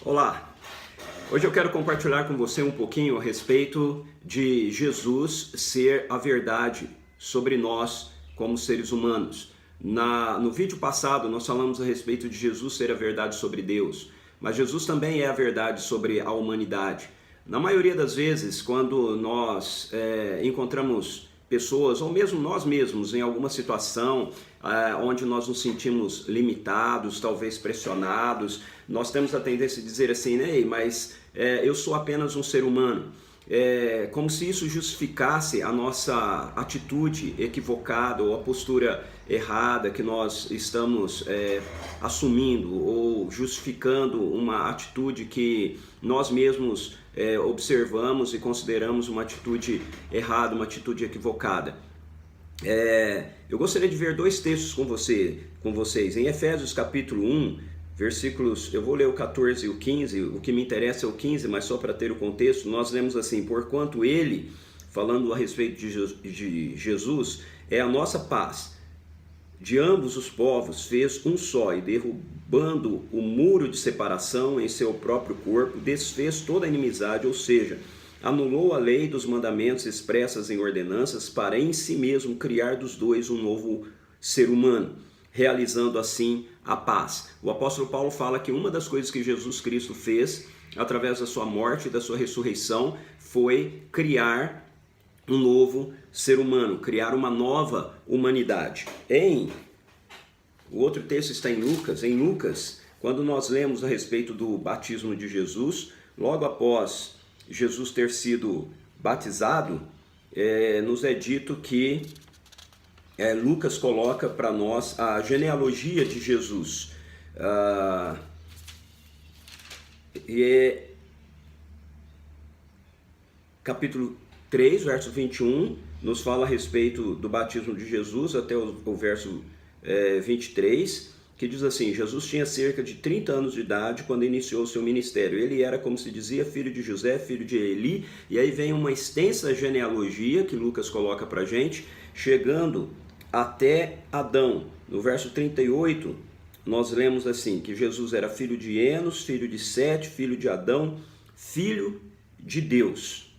Olá, hoje eu quero compartilhar com você um pouquinho a respeito de Jesus ser a verdade sobre nós como seres humanos. No vídeo passado nós falamos a respeito de Jesus ser a verdade sobre Deus, mas Jesus também é a verdade sobre a humanidade. Na maioria das vezes, quando nós encontramos pessoas, ou mesmo nós mesmos, em alguma situação onde nós nos sentimos limitados, talvez pressionados, nós temos a tendência de dizer assim, né, mas eu sou apenas um ser humano. Como se isso justificasse a nossa atitude equivocada ou a postura errada que nós estamos assumindo ou justificando uma atitude que nós mesmos observamos e consideramos uma atitude errada, uma atitude equivocada. Eu gostaria de ver dois textos com vocês. Em Efésios capítulo 1, versículos, eu vou ler o 14 e o 15, o que me interessa é o 15, mas só para ter o contexto, nós lemos assim: porquanto ele, falando a respeito de Jesus, é a nossa paz. De ambos os povos fez um só, e derrubando o muro de separação em seu próprio corpo, desfez toda a inimizade, ou seja, anulou a lei dos mandamentos expressas em ordenanças, para em si mesmo criar dos dois um novo ser humano, realizando assim a paz. O apóstolo Paulo fala que uma das coisas que Jesus Cristo fez, através da sua morte e da sua ressurreição, foi criar um novo ser humano, criar uma nova humanidade. O outro texto está em Lucas, quando nós lemos a respeito do batismo de Jesus, logo após Jesus ter sido batizado, nos é dito que Lucas coloca para nós a genealogia de Jesus. Capítulo 3, verso 21, nos fala a respeito do batismo de Jesus, até o verso 23, que diz assim: Jesus tinha cerca de 30 anos de idade quando iniciou o seu ministério. Ele era, como se dizia, filho de José, filho de Eli, e aí vem uma extensa genealogia que Lucas coloca para a gente, chegando até Adão. No verso 38, nós lemos assim, que Jesus era filho de Enos, filho de Sete, filho de Adão, filho de Deus.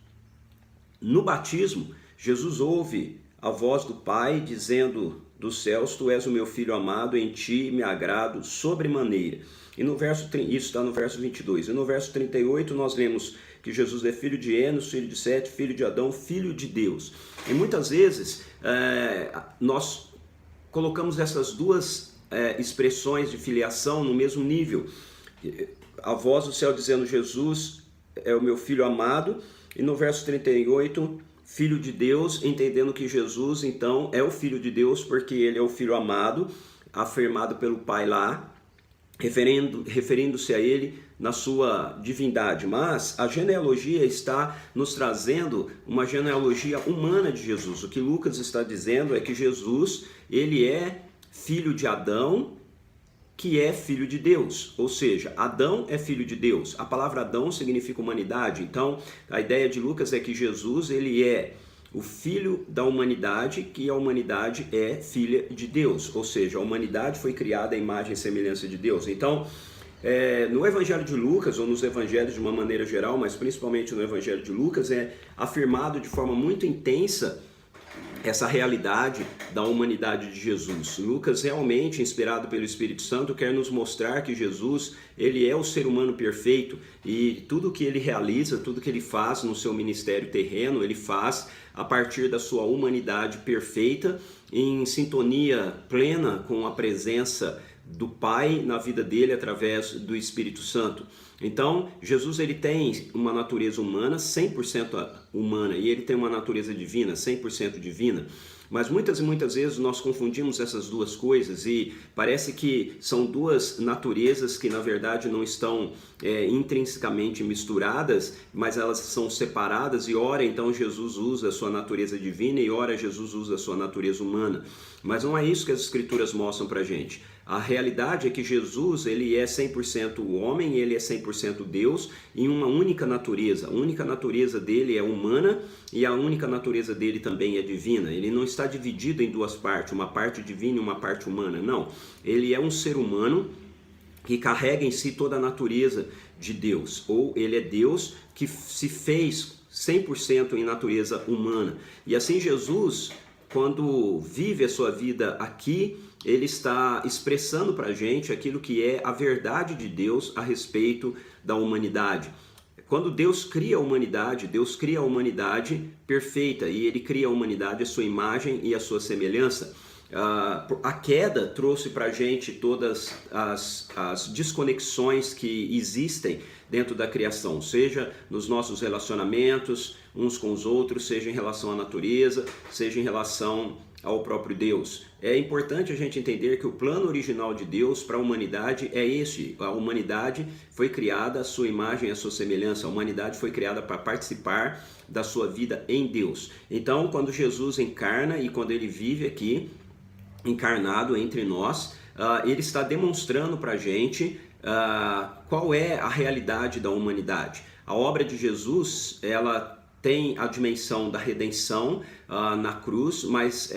No batismo, Jesus ouve a voz do Pai dizendo dos céus: tu és o meu filho amado, em ti me agrado sobremaneira. E isso está no verso 22. E no verso 38 nós lemos que Jesus é filho de Enos, filho de Sete, filho de Adão, filho de Deus. E muitas vezes nós colocamos essas duas expressões de filiação no mesmo nível. A voz do céu dizendo: Jesus é o meu filho amado. E no verso 38, filho de Deus, entendendo que Jesus então é o filho de Deus porque ele é o filho amado, afirmado pelo Pai lá, referindo-se a ele na sua divindade. Mas a genealogia está nos trazendo uma genealogia humana de Jesus. O que Lucas está dizendo é que Jesus, ele é filho de Adão, que é filho de Deus, ou seja, Adão é filho de Deus. A palavra Adão significa humanidade. Então, a ideia de Lucas é que Jesus, ele é o filho da humanidade, que a humanidade é filha de Deus, ou seja, a humanidade foi criada à imagem e semelhança de Deus. Então, no Evangelho de Lucas, ou nos Evangelhos de uma maneira geral, mas principalmente no Evangelho de Lucas, é afirmado de forma muito intensa essa realidade da humanidade de Jesus. Lucas, realmente inspirado pelo Espírito Santo, quer nos mostrar que Jesus, ele é o ser humano perfeito, e tudo que ele realiza, tudo que ele faz no seu ministério terreno, ele faz a partir da sua humanidade perfeita, em sintonia plena com a presença do Pai na vida dele através do Espírito Santo. Então, Jesus, ele tem uma natureza humana, 100% humana, e ele tem uma natureza divina, 100% divina. Mas muitas e muitas vezes nós confundimos essas duas coisas e parece que são duas naturezas que na verdade não estão intrinsecamente misturadas, mas elas são separadas, e ora então Jesus usa a sua natureza divina e ora Jesus usa a sua natureza humana. Mas não é isso que as escrituras mostram pra gente. A realidade é que Jesus, ele é 100% homem, ele é 100% Deus em uma única natureza. A única natureza dele é humana e a única natureza dele também é divina. Ele não está dividido em duas partes, uma parte divina e uma parte humana, não. Ele é um ser humano que carrega em si toda a natureza de Deus, ou ele é Deus que se fez 100% em natureza humana. E assim Jesus, quando vive a sua vida aqui, ele está expressando para a gente aquilo que é a verdade de Deus a respeito da humanidade. Quando Deus cria a humanidade perfeita, e ele cria a humanidade à sua imagem e à sua semelhança. A queda trouxe para a gente todas as desconexões que existem dentro da criação, seja nos nossos relacionamentos uns com os outros, seja em relação à natureza, seja em relação ao próprio Deus. É importante a gente entender que o plano original de Deus para a humanidade é esse. A humanidade foi criada à sua imagem e à sua semelhança. A humanidade foi criada para participar da sua vida em Deus. Então, quando Jesus encarna e quando ele vive aqui, encarnado entre nós, ele está demonstrando para a gente qual é a realidade da humanidade. A obra de Jesus, ela tem a dimensão da redenção na cruz, mas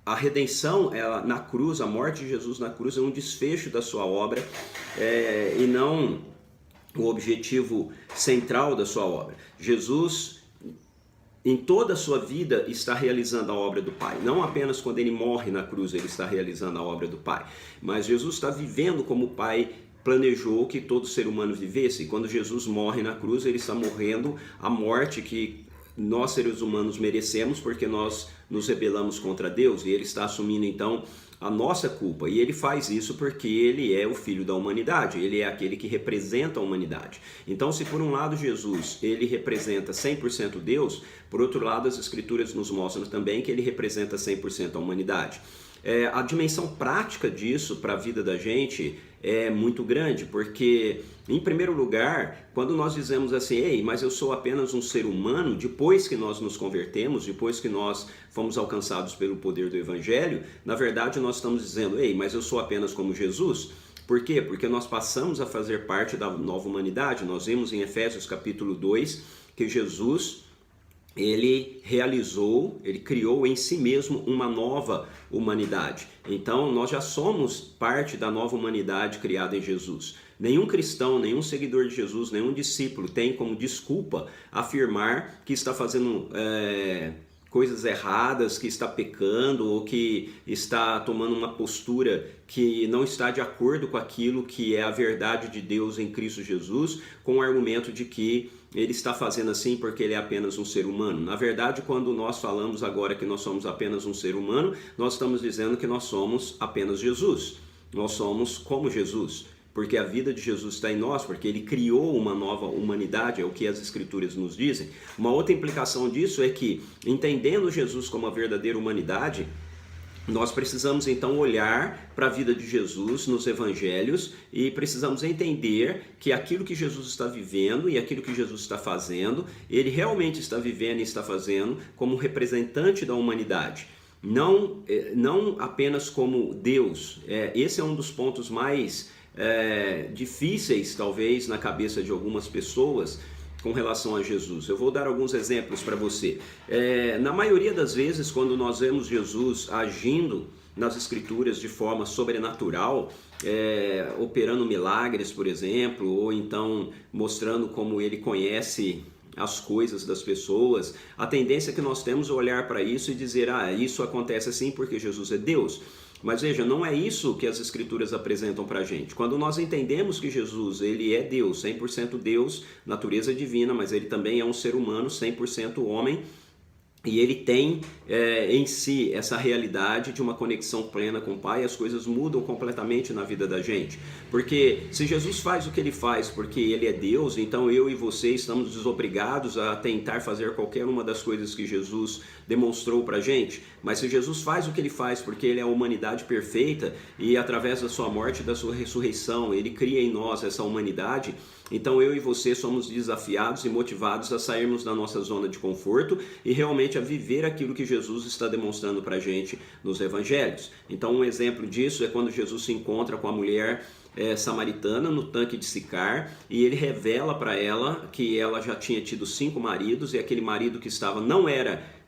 a redenção na cruz, a morte de Jesus na cruz é um desfecho da sua obra e não o objetivo central da sua obra. Jesus, em toda a sua vida, está realizando a obra do Pai. Não apenas quando ele morre na cruz ele está realizando a obra do Pai, mas Jesus está vivendo como o Pai planejou que todo ser humano vivesse. E quando Jesus morre na cruz, ele está morrendo a morte que nós seres humanos merecemos, porque nós nos rebelamos contra Deus, e ele está assumindo então a nossa culpa, e ele faz isso porque ele é o Filho da humanidade, ele é aquele que representa a humanidade. Então, se por um lado Jesus, ele representa 100% Deus, por outro lado as Escrituras nos mostram também que ele representa 100% a humanidade. A dimensão prática disso para a vida da gente é muito grande, porque, em primeiro lugar, quando nós dizemos assim, ei, mas eu sou apenas um ser humano, depois que nós nos convertemos, depois que nós fomos alcançados pelo poder do Evangelho, na verdade nós estamos dizendo, ei, mas eu sou apenas como Jesus. Por quê? Porque nós passamos a fazer parte da nova humanidade. Nós vimos em Efésios capítulo 2 que Jesus, ele criou em si mesmo uma nova humanidade. Então nós já somos parte da nova humanidade criada em Jesus. Nenhum cristão, nenhum seguidor de Jesus, nenhum discípulo tem como desculpa afirmar que está fazendo coisas erradas, que está pecando ou que está tomando uma postura que não está de acordo com aquilo que é a verdade de Deus em Cristo Jesus, com o argumento de que ele está fazendo assim porque ele é apenas um ser humano. Na verdade, quando nós falamos agora que nós somos apenas um ser humano, nós estamos dizendo que nós somos apenas Jesus. Nós somos como Jesus, porque a vida de Jesus está em nós, porque ele criou uma nova humanidade, é o que as Escrituras nos dizem. Uma outra implicação disso é que, entendendo Jesus como a verdadeira humanidade, nós precisamos então olhar para a vida de Jesus nos evangelhos e precisamos entender que aquilo que Jesus está vivendo e aquilo que Jesus está fazendo, ele realmente está vivendo e está fazendo como representante da humanidade. Não apenas como Deus. Esse é um dos pontos mais difíceis, talvez, na cabeça de algumas pessoas com relação a Jesus. Eu vou dar alguns exemplos para você. Na maioria das vezes, quando nós vemos Jesus agindo nas Escrituras de forma sobrenatural, operando milagres, por exemplo, ou então mostrando como ele conhece as coisas das pessoas, a tendência que nós temos é olhar para isso e dizer, isso acontece assim porque Jesus é Deus. Mas veja, não é isso que as Escrituras apresentam para a gente. Quando nós entendemos que Jesus, ele é Deus, 100% Deus, natureza divina, mas ele também é um ser humano, 100% homem, e ele tem em si essa realidade de uma conexão plena com o Pai, as coisas mudam completamente na vida da gente. Porque se Jesus faz o que ele faz porque ele é Deus, então eu e você estamos desobrigados a tentar fazer qualquer uma das coisas que Jesus demonstrou pra gente. Mas se Jesus faz o que ele faz porque ele é a humanidade perfeita e através da sua morte e da sua ressurreição ele cria em nós essa humanidade, então eu e você somos desafiados e motivados a sairmos da nossa zona de conforto e realmente a viver aquilo que Jesus está demonstrando pra gente nos evangelhos. Então um exemplo disso é quando Jesus se encontra com a mulher samaritana no tanque de Sicar, e ele revela para ela que ela já tinha tido 5 maridos e aquele marido que estava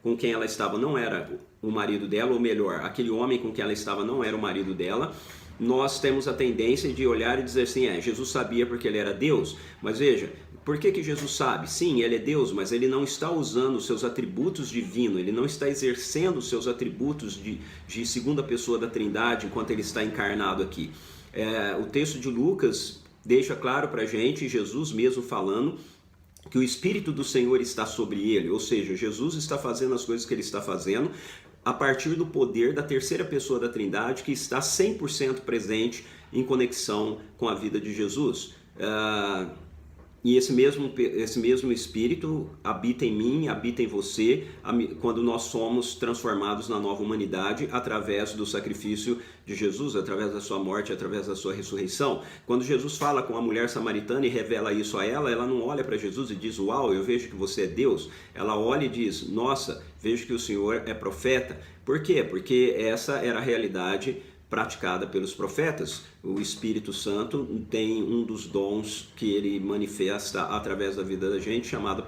com quem ela estava não era o marido dela, ou melhor, aquele homem com quem ela estava não era o marido dela. nós temos a tendência de olhar e dizer assim, Jesus sabia porque ele era Deus, mas veja, por que Jesus sabe? Sim, ele é Deus, mas ele não está usando os seus atributos divinos, ele não está exercendo os seus atributos de segunda pessoa da Trindade enquanto ele está encarnado aqui. O texto de Lucas deixa claro para a gente, Jesus mesmo falando, que o Espírito do Senhor está sobre ele, ou seja, Jesus está fazendo as coisas que ele está fazendo a partir do poder da terceira pessoa da Trindade que está 100% presente em conexão com a vida de Jesus. E esse mesmo Espírito habita em mim, habita em você, quando nós somos transformados na nova humanidade através do sacrifício de Jesus, através da sua morte, através da sua ressurreição. Quando Jesus fala com a mulher samaritana e revela isso a ela, ela não olha para Jesus e diz, uau, eu vejo que você é Deus. Ela olha e diz, nossa, vejo que o Senhor é profeta. Por quê? Porque essa era a realidade praticada pelos profetas. O Espírito Santo tem um dos dons que ele manifesta através da vida da gente, chamado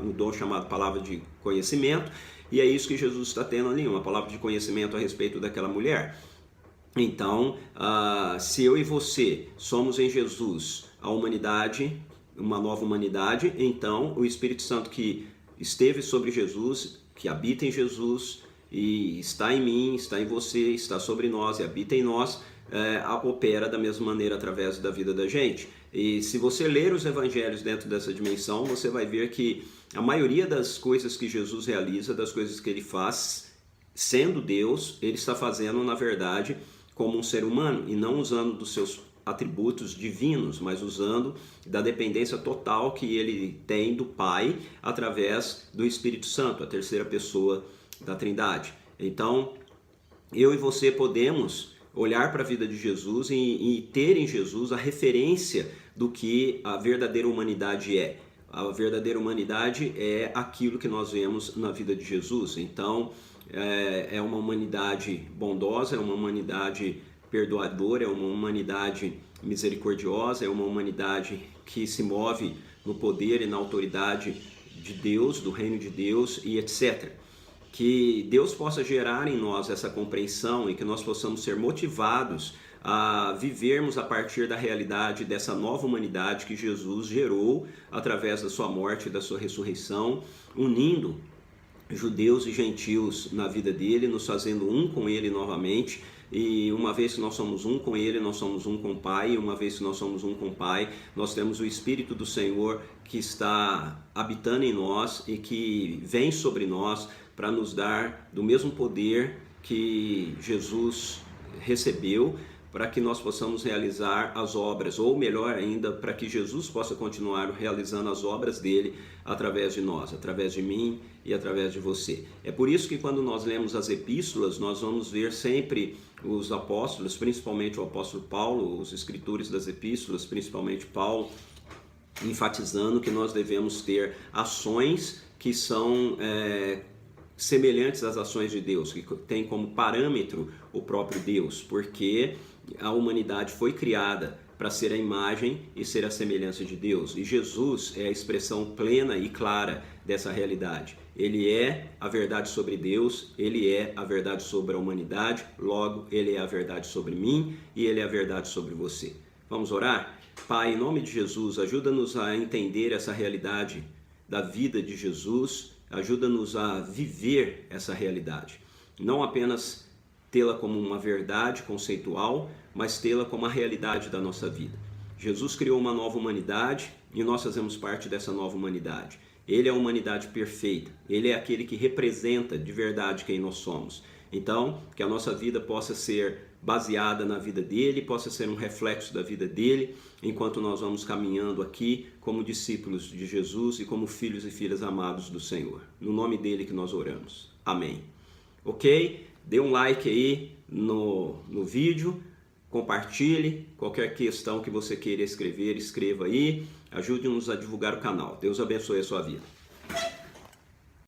um dom chamado palavra de conhecimento, e é isso que Jesus está tendo ali, uma palavra de conhecimento a respeito daquela mulher. Então, se eu e você somos em Jesus a humanidade, uma nova humanidade, então o Espírito Santo que esteve sobre Jesus, que habita em Jesus, e está em mim, está em você, está sobre nós e habita em nós, opera da mesma maneira através da vida da gente. E se você ler os evangelhos dentro dessa dimensão, você vai ver que a maioria das coisas que Jesus realiza, das coisas que ele faz, sendo Deus, ele está fazendo na verdade como um ser humano e não usando dos seus atributos divinos, mas usando da dependência total que ele tem do Pai através do Espírito Santo, a terceira pessoa da Trindade. Então, eu e você podemos olhar para a vida de Jesus e ter em Jesus a referência do que a verdadeira humanidade é. A verdadeira humanidade é aquilo que nós vemos na vida de Jesus. Então, é uma humanidade bondosa, é uma humanidade perdoadora, é uma humanidade misericordiosa, é uma humanidade que se move no poder e na autoridade de Deus, do reino de Deus e etc. Que Deus possa gerar em nós essa compreensão e que nós possamos ser motivados a vivermos a partir da realidade dessa nova humanidade que Jesus gerou através da sua morte e da sua ressurreição, unindo judeus e gentios na vida dele, nos fazendo um com ele novamente. E uma vez que nós somos um com ele, nós somos um com o Pai, e uma vez que nós somos um com o Pai, nós temos o Espírito do Senhor que está habitando em nós e que vem sobre nós para nos dar do mesmo poder que Jesus recebeu, para que nós possamos realizar as obras, ou melhor ainda, para que Jesus possa continuar realizando as obras dele através de nós, através de mim e através de você. É por isso que quando nós lemos as epístolas, nós vamos ver sempre os apóstolos, principalmente o apóstolo Paulo, os escritores das epístolas, principalmente Paulo, enfatizando que nós devemos ter ações que são semelhantes às ações de Deus, que tem como parâmetro o próprio Deus, porque a humanidade foi criada para ser a imagem e ser a semelhança de Deus. E Jesus é a expressão plena e clara dessa realidade. Ele é a verdade sobre Deus, ele é a verdade sobre a humanidade, logo ele é a verdade sobre mim e ele é a verdade sobre você. Vamos orar? Pai, em nome de Jesus, ajuda-nos a entender essa realidade da vida de Jesus, ajuda-nos a viver essa realidade. Não apenas tê-la como uma verdade conceitual, mas tê-la como a realidade da nossa vida. Jesus criou uma nova humanidade e nós fazemos parte dessa nova humanidade. Ele é a humanidade perfeita, ele é aquele que representa de verdade quem nós somos. Então, que a nossa vida possa ser baseada na vida dele, possa ser um reflexo da vida dele, enquanto nós vamos caminhando aqui como discípulos de Jesus e como filhos e filhas amados do Senhor. No nome dele que nós oramos. Amém. Ok? Dê um like aí no vídeo, compartilhe, qualquer questão que você queira escrever, escreva aí, ajude-nos a divulgar o canal. Deus abençoe a sua vida.